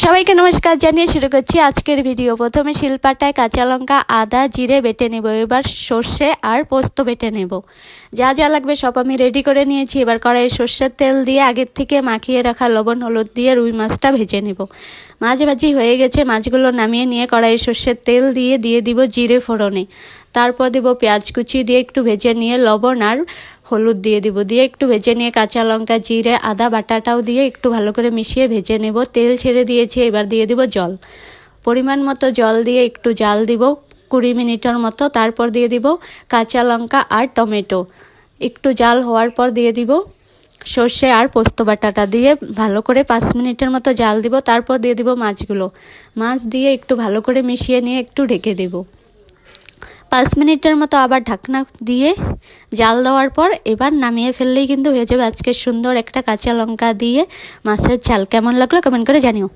সবাইকে নমস্কার জানিয়ে শুরু করছি আজকের ভিডিও। প্রথমে শিলপাটায় কাঁচা লঙ্কা, আদা, জিরে বেটে নেব। এবার সর্ষে আর পোস্ত বেটে নেব। যা যা লাগবে সব আমি রেডি করে নিয়েছি। এবার কড়াইয়ে সর্ষের তেল দিয়ে আগের থেকে মাখিয়ে রাখা লবণ হলুদ দিয়ে রুই মাছটা ভেজে নেব। মাছ ভাজি হয়ে গেছে, মাছগুলো নামিয়ে নিয়ে কড়াইয়ে সর্ষের তেল দিয়ে দিব জিরে ফোড়নে। তারপর দেব পেঁয়াজ কুচি, দিয়ে একটু ভেজে নিয়ে লবণ আর হলুদ দিয়ে দিব। দিয়ে একটু ভেজে নিয়ে কাঁচা লঙ্কা, জিরে, আদা বাটাটাও দিয়ে একটু ভালো করে মিশিয়ে ভেজে নেব। তেল ছেড়ে দিয়েছি, এবার দিয়ে দিব জল। পরিমাণ মতো জল দিয়ে একটু জাল দিব 20 মিনিটের মতো। তারপর দিয়ে দিব কাঁচা লঙ্কা আর টমেটো। একটু জাল হওয়ার পর দিয়ে দিব সর্ষে আর পোস্ত বাটাটা, দিয়ে ভালো করে 5 মিনিটের মতো জাল দিব। তারপর দিয়ে দিব মাছগুলো। মাছ দিয়ে একটু ভালো করে মিশিয়ে নিয়ে একটু ঢেকে দেব। 5 মিনিটের মতো আবার ঢাকনা দিয়ে জাল দেওয়ার পর এবার নামিয়ে ফেললেই কিন্তু হয়ে যাবে আজকে সুন্দর একটা কাঁচা লঙ্কা দিয়ে মাছের ঝাল। কেমন লাগলো কমেন্ট করে জানিও।